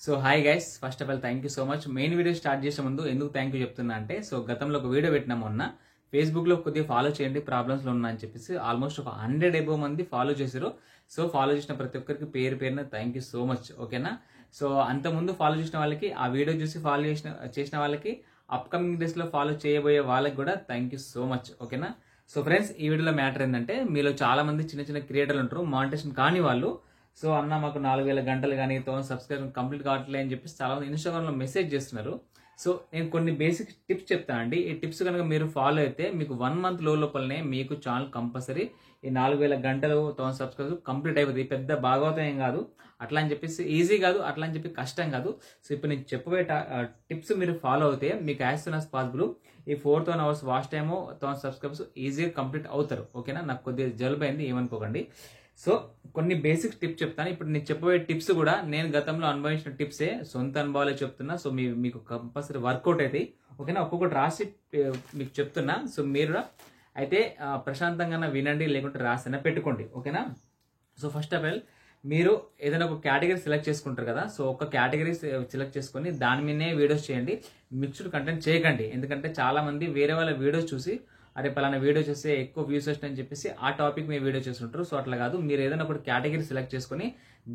So hi guys, first of all thank you so much. Main video start చేసే ముందు ఎందుకు thank you చెప్తున్నా అంటే, సో గతంలో ఒక వీడియో పెట్టినా మొన్న, ఫేస్బుక్లో కొద్దిగా ఫాలో చేయండి, ప్రాబ్లమ్స్లో ఉన్నా అని చెప్పేసి ఆల్మోస్ట్ ఒక 100 అబోవ్ మంది ఫాలో చేశారు. సో ఫాలో చేసిన ప్రతి ఒక్కరికి పేరు పేరున థ్యాంక్ యూ సో మచ్. ఓకేనా? సో అంతకుముందు ఫాలో చేసిన వాళ్ళకి, ఆ వీడియో చూసి ఫాలో చేసిన వాళ్ళకి, అప్కమింగ్ డేస్లో ఫాలో చేయబోయే వాళ్ళకి కూడా థ్యాంక్ యూ సో మచ్. ఓకేనా? సో ఫ్రెండ్స్, ఈ వీడియోలో మ్యాటర్ ఏంటంటే, మీలో చాలా మంది చిన్న చిన్న క్రియేటర్లు ఉంటారు, మానిటేషన్ కాని వాళ్ళు. సో అన్న మాకు 4000 గంటలు కానీ 1000 సబ్స్క్రైబర్ కంప్లీట్ కావట్లే అని చెప్పేసి చాలా మంది ఇన్స్టాగ్రామ్లో మెసేజ్ చేస్తున్నారు. సో నేను కొన్ని బేసిక్ టిప్స్ చెప్తానండి. ఈ టిప్స్ కనుక మీరు ఫాలో అయితే మీకు 1 మంత్ లోపలనే మీకు ఛానల్ కంపల్సరీ ఈ 4000 గంటలు 1000 సబ్స్క్రైబర్స్ కంప్లీట్ అయిపోతుంది. పెద్ద భాగవతం ఏం కాదు, అట్లా అని చెప్పేసి ఈజీ కాదు, అట్లా అని చెప్పి కష్టం కాదు. సో ఇప్పుడు నేను చెప్పబోయే టిప్స్ మీరు ఫాలో అవుతే మీకు యాజ్ సూన్ యాజ్ పాసిబుల్ ఈ 4000 అవర్స్ వాచ్ టైమ్ 1000 సబ్స్క్రైబర్స్ ఈజీగా కంప్లీట్ అవుతారు. ఓకేనా? నాకు కొద్దిగా జలుబు అయింది, ఏమనుకోకండి. సో కొన్ని బేసిక్ టిప్స్ చెప్తాను. ఇప్పుడు నేను చెప్పబోయే టిప్స్ కూడా నేను గతంలో అనుభవించిన టిప్సే, సొంత అనుభవాలే చెప్తున్నా. సో మీకు కంపల్సరీ వర్కౌట్ అవుతాయి. ఓకేనా? ఒక్కొక్కటి రాసి మీకు చెప్తున్నా. సో మీరు అయితే ప్రశాంతంగా వినండి, లేకుంటే రాసిన పెట్టుకోండి. ఓకేనా? సో ఫస్ట్ ఆఫ్ ఆల్ మీరు ఏదైనా ఒక కేటగిరీ సెలెక్ట్ చేసుకుంటారు కదా. సో ఒక కేటగిరీ సెలెక్ట్ చేసుకొని దాని మీదనే వీడియోస్ చేయండి, మిక్స్డ్ కంటెంట్ చేయకండి. ఎందుకంటే చాలా మంది వేరే వాళ్ళ వీడియోస్ చూసి, అరే పలానా వీడియో చేస్తే ఎక్కువ వ్యూస్ వస్తాయని చెప్పేసి ఆ టాపిక్ మీద వీడియో చేస్తుంటారు. సో అట్లా కాదు, మీరు ఏదైనా ఒక కేటగిరీ సెలెక్ట్ చేసుకుని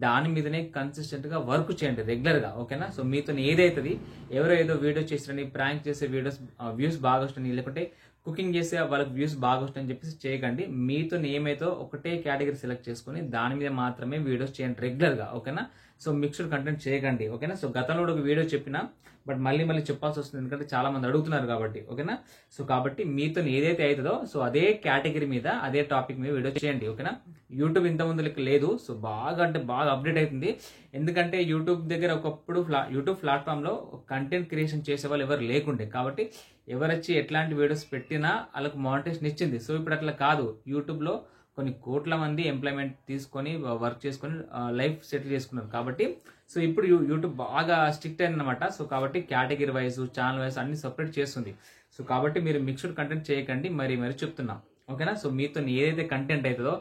దాని మీదనే కన్సిస్టెంట్ గా వర్క్ చేయండి రెగ్యులర్ గా. ఓకేనా? సో మీతో ఏదైతుంది, ఎవరో ఏదో వీడియో చేస్తారని, ప్రాంక్ చేసే వీడియోస్ వ్యూస్ బాగా వస్తాయని, లేకుంటే కుకింగ్ చేసే వాళ్ళకి వ్యూస్ బాగా వస్తాయని చెప్పేసి చేయకండి. మీతో ఏమైతే ఒకటే కేటగిరీ సెలెక్ట్ చేసుకుని దాని మీద మాత్రమే వీడియోస్ చేయండి రెగ్యులర్ గా. ఓకేనా? సో మిక్స్డ్ కంటెంట్ చేయకండి. ఓకేనా? సో గతంలో ఒక వీడియో చెప్పినా, బట్ మళ్ళీ చెప్పాల్సి వస్తుంది, ఎందుకంటే చాలా మంది అడుగుతున్నారు కాబట్టి. ఓకేనా? సో కాబట్టి మీతో ఏదైతే అవుతుందో సో అదే కేటగిరీ మీద, అదే టాపిక్ మీద వీడియో చేయండి. ఓకేనా? యూట్యూబ్ ఇంత ముందులకి లేదు. సో బాగా అంటే బాగా అప్డేట్ అవుతుంది. ఎందుకంటే యూట్యూబ్ దగ్గర ఒకప్పుడు యూట్యూబ్ ప్లాట్ఫామ్ లో కంటెంట్ క్రియేషన్ చేసే వాళ్ళు ఎవరు లేకుండే, కాబట్టి ఎవరొచ్చి ఎట్లాంటి వీడియోస్ పెట్టినా వాళ్ళకు మానిటైజేషన్ ఇచ్చింది. సో ఇప్పుడు అట్లా కాదు, యూట్యూబ్ లో కొన్ని కోట్ల మంది ఎంప్లాయ్మెంట్ తీసుకొని వర్క్ చేసుకొని లైఫ్ సెటిల్ చేసుకున్నారు. కాబట్టి సో ఇప్పుడు యూట్యూబ్ బాగా స్ట్రిక్ట్ అయిందనమాట. సో కాబట్టి కేటగిరీ వైజ్, ఛానల్ వైజ్ అన్ని సపరేట్ చేస్తుంది. సో కాబట్టి మీరు మిక్స్డ్ కంటెంట్ చేయకండి, మరి చెప్తున్నా. ఓకేనా? సో మీతో ఏదైతే కంటెంట్ అవుతుందో,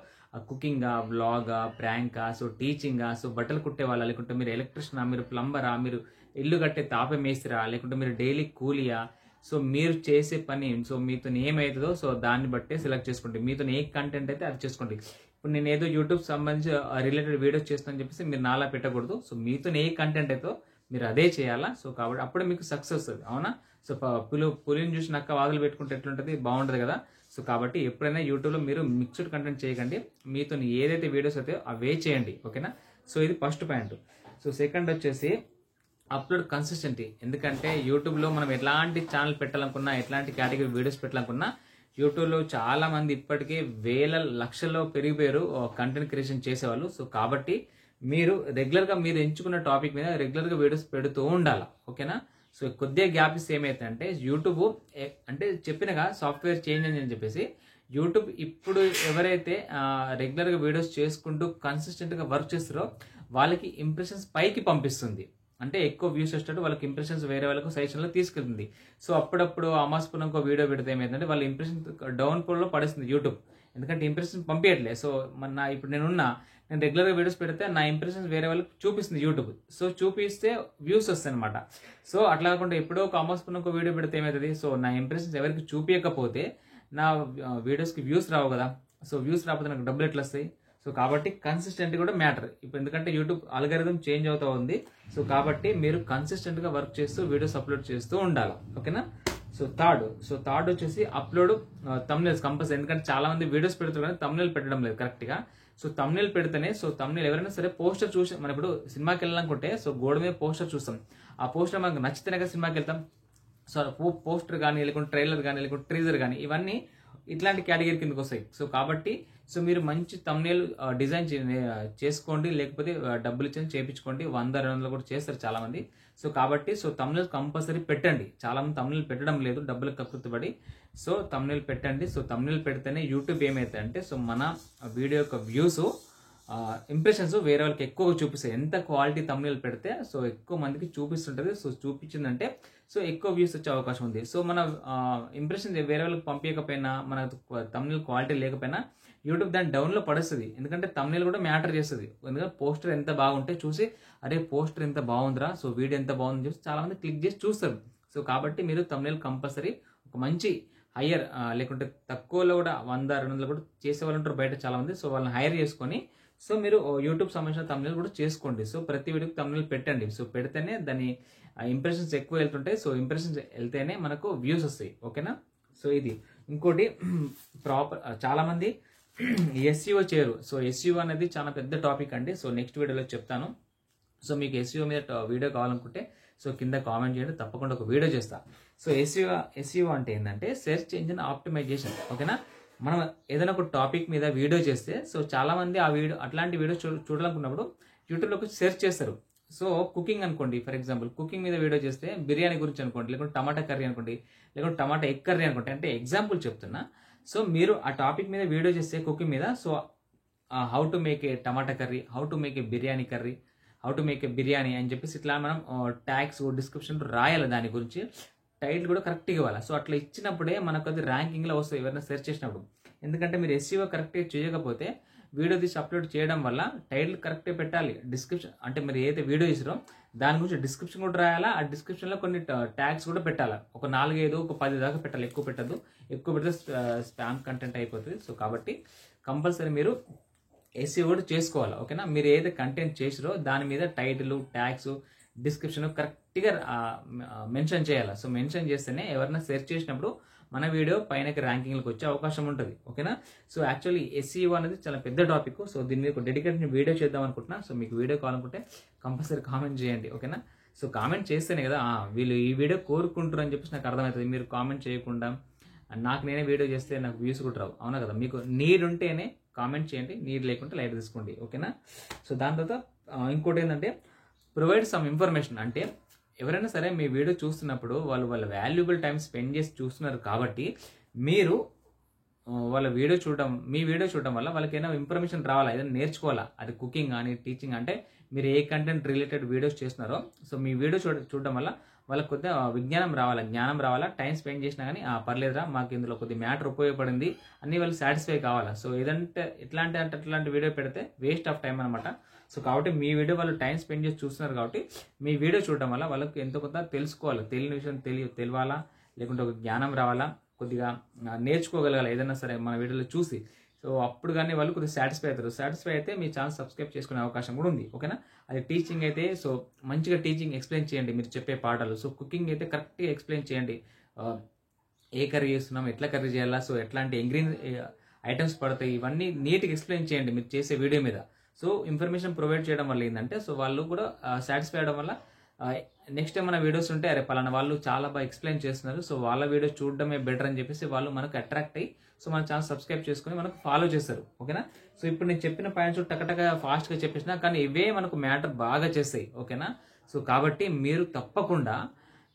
కుకింగా, వ్లాగా, ప్రాంకా, సో టీచింగా, సో బట్టలు కుట్టే వాళ్ళ, లేకుంటే మీరు ఎలక్ట్రిషియనా, మీరు ప్లంబరా, మీరు ఇల్లు కట్టే తాపే మేస్తిరా, లేకుంటే మీరు డైలీ కూలియా, సో మీరు చేసే పని, సో మీతో ఏమవుతుందో సో దాన్ని బట్టే సెలెక్ట్ చేసుకోండి. మీతో ఏ కంటెంట్ అయితే అది చేసుకోండి. ఇప్పుడు నేను ఏదో యూట్యూబ్ సంబంధించి రిలేటెడ్ వీడియోస్ చేస్తానని చెప్పేసి మీరు నాలా పెట్టకూడదు. సో మీతో ఏ కంటెంట్ అయితే మీరు అదే చేయాలా. సో కాబట్టి అప్పుడే మీకు సక్సెస్ వస్తుంది. అవునా? సో పులిని చూసి నక్క వాదులు పెట్టుకుంటే ఎట్లుంటుంది, బాగుంటుంది కదా. సో కాబట్టి ఎప్పుడైనా యూట్యూబ్లో మీరు మిక్స్డ్ కంటెంట్ చేయకండి, మీతో ఏదైతే వీడియోస్ అయితే అవే చేయండి. ఓకేనా? సో ఇది ఫస్ట్ పాయింట్. సో సెకండ్ వచ్చేసి అప్లోడ్ కన్సిస్టెంటీ. ఎందుకంటే యూట్యూబ్లో మనం ఎట్లాంటి ఛానల్ పెట్టాలనుకున్నా, ఎట్లాంటి కేటగిరీ వీడియోస్ పెట్టాలనుకున్నా, యూట్యూబ్లో చాలా మంది ఇప్పటికే వేల లక్షల్లో పెరిగిపోయారు కంటెంట్ క్రియేషన్ చేసేవాళ్ళు. సో కాబట్టి మీరు రెగ్యులర్గా మీరు ఎంచుకున్న టాపిక్ మీద రెగ్యులర్గా వీడియోస్ పెడుతూ ఉండాలి. ఓకేనా? సో కొద్దిగా గ్యాప్ ఇస్తే ఏమైతుందంటే, యూట్యూబ్ అంటే చెప్పినగా సాఫ్ట్వేర్ చేంజ్ అని చెప్పేసి, యూట్యూబ్ ఇప్పుడు ఎవరైతే రెగ్యులర్గా వీడియోస్ చేసుకుంటూ కన్సిస్టెంట్గా వర్క్ చేస్తారో వాళ్ళకి ఇంప్రెషన్స్ పైకి పంపిస్తుంది. అంటే ఎక్కువ వ్యూస్ వచ్చేటట్టు వాళ్ళకి ఇంప్రెషన్స్ వేరే వాళ్ళకు సజెషన్లో తీసుకెళ్తుంది. సో అప్పుడప్పుడు అమాస్పునంకో వీడియో పెడితే ఏమైందంటే వాళ్ళ ఇంప్రెషన్ డౌన్ పోల్లో పడేస్తుంది యూట్యూబ్. ఎందుకంటే ఇంప్రెషన్ పంపించట్లేదు. సో ఇప్పుడు నేను రెగ్యులర్గా వీడియోస్ పెడితే నా ఇంప్రెషన్స్ వేరే వాళ్ళకి చూపిస్తుంది యూట్యూబ్. సో చూపిస్తే వ్యూస్ వస్తాయి అనమాట. సో అట్లా కాకుండా ఎప్పుడో ఒక అమాస్పునంకో వీడియో పెడితే ఏమవుతుంది, సో నా ఇంప్రెషన్స్ ఎవరికి చూపించకపోతే నా వీడియోస్కి వ్యూస్ రావు కదా. సో వ్యూస్ రాకపోతే నాకు డబ్బులు ఎట్లా వస్తాయి. సో కాబట్టి కన్సిస్టెంట్ కూడా మ్యాటర్. ఇప్పుడు ఎందుకంటే యూట్యూబ్ అల్గారిథం చేంజ్ అవుతూ ఉంది. సో కాబట్టి మీరు కన్సిస్టెంట్ గా వర్క్ చేస్తూ వీడియోస్ అప్లోడ్ చేస్తూ ఉండాలి. ఓకేనా? సో థర్డ్ వచ్చేసి అప్లోడ్ తమ్నెల్స్ కంపల్సరీ. ఎందుకంటే చాలా మంది వీడియోస్ పెడుతున్నారు కానీ తమ్నెల్ పెట్టడం లేదు కరెక్ట్ గా. సో తమ్నెల్ పెడితేనే, సో తమ్నెల్ ఎవరైనా సరే పోస్టర్ చూసి, మనం ఇప్పుడు సినిమాకి వెళ్ళాలనుకుంటే సో గోడ మీద పోస్టర్ చూస్తాం. ఆ పోస్టర్ మనకు నచ్చితేనే కదా సినిమాకి వెళ్తాం. సో పోస్టర్ కానీ, లేకుంటే ట్రైలర్ కానీ, లేకుంటే ట్రీజర్ కానీ, ఇవన్నీ ఇట్లాంటి కేటగిరీ కిందకి వస్తాయి. సో కాబట్టి సో మీరు మంచి తమ్నేల్ డిజైన్ చేసుకోండి, లేకపోతే డబ్బులు ఇచ్చి చేయించుకోండి. 100-200 కూడా చేస్తారు చాలా మంది. సో కాబట్టి సో తమ్నేల్ కంపల్సరీ పెట్టండి. చాలా మంది తమ్నేల్ పెట్టడం లేదు, డబ్బులకు కక్కుర్తిపడి. సో తమ్నేల్ పెట్టండి. సో తమ్నేల్ పెడితేనే యూట్యూబ్ ఏమైతే అంటే, సో మన వీడియో యొక్క వ్యూస్, ఇంప్రెషన్స్ వేరే వాళ్ళకి ఎక్కువగా చూపిస్తాయి. ఎంత క్వాలిటీ తమ్నేల్ పెడితే సో ఎక్కువ మందికి చూపిస్తుంటది. సో చూపించిందంటే సో ఎక్కువ వ్యూస్ వచ్చే అవకాశం ఉంది. సో మన ఇంప్రెషన్ వేరే వాళ్ళకి పంపించకపోయినా, మన తమ్నేల్ క్వాలిటీ లేకపోయినా యూట్యూబ్ దాన్ని డౌన్లో పడుస్తుంది. ఎందుకంటే తమ్నేల్ కూడా మ్యాటర్ చేస్తుంది. ఎందుకంటే పోస్టర్ ఎంత బాగుంటే చూసి అరే పోస్టర్ ఎంత బాగుందిరా, సో వీడియో ఎంత బాగుందని చెప్పి చాలామంది క్లిక్ చేసి చూస్తారు. సో కాబట్టి మీరు తమ్నేల్ కంపల్సరీ ఒక మంచి హయ్యర్ లేకుంటే తక్కువలో కూడా 100-200 కూడా చేసే వాళ్ళు ఉంటారు బయట చాలామంది. సో వాళ్ళని హైర్ చేసుకొని సో మీరు యూట్యూబ్ సంబంధించిన తమ్నేల్ కూడా చేసుకోండి. సో ప్రతి వీడియోకి తమ్నేల్ పెట్టండి. సో పెడితేనే దాని ఇంప్రెషన్స్ ఎక్కువ వెళ్తుంటాయి. సో ఇంప్రెషన్స్ వెళ్తేనే మనకు వ్యూస్ వస్తాయి. ఓకేనా. సో ఇది ఇంకోటి ప్రాపర్ చాలామంది ఎస్ఈఓ చేయరు. సో ఎస్ఈఓ అనేది చాలా పెద్ద టాపిక్ అండి. సో నెక్స్ట్ వీడియోలో చెప్తాను. సో మీకు ఎస్ఈఓ మీద వీడియో కావాలనుకుంటే సో కింద కామెంట్ చేయండి, తప్పకుండా ఒక వీడియో చేస్తా. సో ఎస్ఈఓ అంటే ఏంటంటే సెర్చ్ ఇంజిన్ ఆప్టిమైజేషన్. ఓకేనా. మనం ఏదైనా ఒక టాపిక్ మీద వీడియో చేస్తే సో చాలామంది ఆ వీడియో అట్లాంటి వీడియో చూడాలనుకున్నప్పుడు యూట్యూబ్లోకి సెర్చ్ చేస్తారు. సో కుకింగ్ అనుకోండి, ఫర్ ఎగ్జాంపుల్ కుకింగ్ మీద వీడియో చేస్తే బిర్యానీ గురించి అనుకోండి, లేకుంటే టమాటా కర్రీ అనుకోండి, లేకుంటే టమాటా ఎగ్ కర్రీ అనుకోండి, అంటే ఎగ్జాంపుల్ చెప్తున్నా. సో మీరు ఆ టాపిక్ మీద వీడియో చేస్తే కుకింగ్ మీద, so how to make a tomato curry, how to make a biryani curry, how to make a biryani అని చెప్పేసి ఇట్లా మనం ట్యాగ్స్ డిస్క్రిప్షన్ రాయాలి, దాని గురించి టైటిల్ కూడా కరెక్ట్గా ఇవ్వాలి. సో అట్లా ఇచ్చినప్పుడే మనకు అది ర్యాంకింగ్లో వస్తుంది ఎవరైనా సెర్చ్ చేసినప్పుడు. ఎందుకంటే మీరు ఎస్ఈఓ కరెక్ట్గా చేయకపోతే వీడియో తీసి అప్లోడ్ చేయడం వల్ల టైటిల్ కరెక్ట్గా పెట్టాలి. డిస్క్రిప్షన్ అంటే మీరు ఏదైతే వీడియో చేసారో దాని గురించి డిస్క్రిప్షన్ కూడా రాయాలా. ఆ డిస్క్రిప్షన్లో కొన్ని ట్యాగ్స్ కూడా పెట్టాలి. ఒక 4-5 ఒక 10 దాకా పెట్టాలి. ఎక్కువ పెట్టద్దు. ఎక్కువ పెడితే స్పామ్ కంటెంట్ అయిపోతుంది. సో కాబట్టి కంపల్సరీ మీరు ఎస్ఈఓ కూడా చేసుకోవాలి. ఓకేనా. మీరు ఏదైతే కంటెంట్ చేసిరో దాని మీద టైటిల్, ట్యాగ్స్, డిస్క్రిప్షన్ కరెక్ట్గా మెన్షన్ చేయాలి. సో మెన్షన్ చేస్తేనే ఎవరైనా సెర్చ్ చేసినప్పుడు మన వీడియో పైనకి ర్యాంకింగ్లకు వచ్చే అవకాశం ఉంటుంది. ఓకేనా. సో యాక్చువల్లీ ఎస్ఈఓ అనేది చాలా పెద్ద టాపిక్. సో దీని మీద డెడికేటెడ్ వీడియో చేద్దాం అనుకుంటున్నా. సో మీకు వీడియో కావాలనుకుంటే కంపల్సరీ కామెంట్ చేయండి. ఓకేనా. సో కామెంట్ చేస్తేనే కదా వీళ్ళు ఈ వీడియో కోరుకుంటారు అని చెప్పేసి నాకు అర్థమవుతుంది. మీరు కామెంట్ చేయకుండా నాకు నేనే వీడియో చేస్తే నాకు వ్యూస్ కూడా రావు. అవునా కదా. మీకు నీడ్ ఉంటేనే కామెంట్ చేయండి, నీడ్ లేకుంటే లైట్ తీసుకోండి. ఓకేనా. సో దాని తర్వాత ఇంకోటి ఏంటంటే ప్రొవైడ్ సమ్ ఇన్ఫర్మేషన్. అంటే ఎవరైనా సరే మీ వీడియో చూస్తున్నప్పుడు వాళ్ళ వాల్యుబుల్ టైం స్పెండ్ చేసి చూస్తున్నారు కాబట్టి మీరు వాళ్ళ వీడియో చూడడం, మీ వీడియో చూడడం వల్ల వాళ్ళకి ఏదైనా ఇన్ఫర్మేషన్ రావాలా, ఏదైనా నేర్చుకోవాలా. అది కుకింగ్ కానీ టీచింగ్, అంటే మీరు ఏ కంటెంట్ రిలేటెడ్ వీడియోస్ చేస్తున్నారో సో మీ వీడియో చూడడం వల్ల వాళ్ళకి కొద్దిగా విజ్ఞానం రావాలా, జ్ఞానం రావాలా. టైం స్పెండ్ చేసినా కానీ పర్లేదురా మాకు ఇందులో కొద్ది మ్యాటర్ ఉపయోగపడింది అన్ని వాళ్ళు సాటిస్ఫై కావాలా. సో ఏదంటే అట్లాంటి వీడియో పెడితే వేస్ట్ ఆఫ్ టైం అనమాట. సో కాబట్టి మీ వీడియో వాళ్ళు టైం స్పెండ్ చేసి చూస్తున్నారు కాబట్టి మీ వీడియో చూడడం వల్ల వాళ్ళకి ఎంతో కొంత తెలుసుకోవాలి, తెలియని విషయం తెలియాలా, లేకుంటే ఒక జ్ఞానం రావాలా, కొద్దిగా నేర్చుకోగలగాలి ఏదైనా సరే మన వీడియోలో చూసి. సో అప్పుడు కానీ వాళ్ళు కొద్దిగా సాటిస్ఫై అవుతారు. సాటిస్ఫై అయితే మీ ఛానల్ సబ్స్క్రైబ్ చేసుకునే అవకాశం కూడా ఉంది. ఓకేనా. అది టీచింగ్ అయితే సో మంచిగా టీచింగ్ ఎక్స్ప్లెయిన్ చేయండి మీరు చెప్పే పాఠాలు. సో కుకింగ్ అయితే కరెక్ట్గా ఎక్స్ప్లెయిన్ చేయండి. ఏ కర్రీ చేస్తున్నాం, ఎట్లా కర్రీ చేయాలా, సో ఎట్లాంటి ఐటమ్స్ పడతాయి, ఇవన్నీ నీట్గా ఎక్స్ప్లెయిన్ చేయండి మీరు చేసే వీడియో మీద. సో ఇన్ఫర్మేషన్ ప్రొవైడ్ చేయడం వల్ల ఏంటంటే సో వాళ్ళు కూడా సాటిస్ఫై అవడం వల్ల నెక్స్ట్ టైం మన వీడియోస్ ఉంటే అరే పలానా వాళ్ళు చాలా బాగా ఎక్స్ప్లెయిన్ చేస్తున్నారు, సో వాళ్ళ వీడియో చూడడమే బెటర్ అని చెప్పేసి వాళ్ళు మనకు అట్రాక్ట్ అయ్యి సో మన ఛానల్ సబ్స్క్రైబ్ చేసుకుని మనకు ఫాలో చేస్తారు. ఓకేనా. సో ఇప్పుడు నేను చెప్పిన పాయింట్స్ టకటగా ఫాస్ట్గా చెప్పేసిన కానీ ఇవే మనకు మ్యాటర్ బాగా చేస్తాయి. ఓకేనా. సో కాబట్టి మీరు తప్పకుండా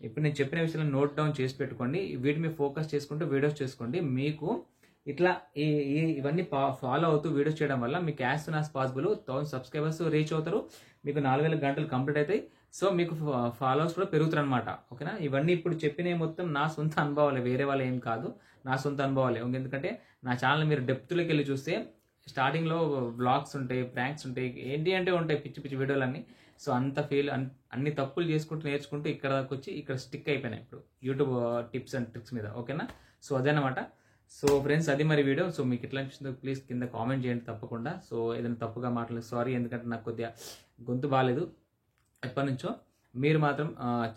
ఇప్పుడు నేను చెప్పిన విషయాలను నోట్ డౌన్ చేసి పెట్టుకోండి. వీటి మీద ఫోకస్ చేసుకుంటూ వీడియోస్ చేసుకోండి. మీకు ఇట్లా ఇవన్నీ ఫాలో అవుతూ వీడియోస్ చేయడం వల్ల మీకు as soon as possible 1000 subscribers reach అవుతారు. మీకు 4000 గంటలు కంప్లీట్ అవుతాయి. సో మీకు ఫాలోవర్స్ కూడా పెరుగుతారు అనమాట. ఓకేనా. ఇవన్నీ ఇప్పుడు చెప్పినవి మొత్తం నా సొంత అనుభవాలే, వేరే వాళ్ళు ఏం కాదు, నా సొంత అనుభవాలే. ఎందుకంటే నా ఛానల్ మీరు డెప్త్లోకి వెళ్ళి చూస్తే స్టార్టింగ్లో వ్లాగ్స్ ఉంటాయి, ప్రాంక్స్ ఉంటాయి, ఏంటి అంటే ఉంటాయి పిచ్చి పిచ్చి వీడియోలన్నీ. సో అంత అన్ని తప్పులు చేసుకుంటూ నేర్చుకుంటూ ఇక్కడ దాకా వచ్చి ఇక్కడ స్టిక్ అయిపోయినాయి ఇప్పుడు యూట్యూబ్ టిప్స్ అండ్ ట్రిక్స్ మీద. ఓకేనా. సో అదనమాట. సో ఫ్రెండ్స్ అది మరి వీడియో. సో మీకు ఎట్లా అనిపిస్తుందో ప్లీజ్ కింద కామెంట్ చేయండి తప్పకుండా. సో ఏదైనా తప్పుగా మాట్లాడలేదు సారీ, ఎందుకంటే నాకు కొద్దిగా గొంతు బాగాలేదు ఎప్పటి నుంచో. మీరు మాత్రం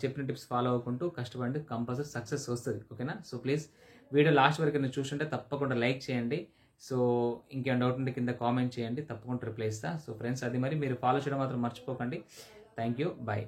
చెప్పిన టిప్స్ ఫాలో అవ్వకుంటూ కష్టపడి కంపల్సరీ సక్సెస్ వస్తుంది. ఓకేనా. సో ప్లీజ్ వీడియో లాస్ట్ వరకు నేను చూస్తుంటే తప్పకుండా లైక్ చేయండి. సో ఇంకేమైనా డౌట్ ఉంటే కింద కామెంట్ చేయండి, తప్పకుండా రిప్లై ఇస్తా. సో ఫ్రెండ్స్ అది మరి మీరు ఫాలో చేయడం మాత్రం మర్చిపోకండి. Thank you. బాయ్.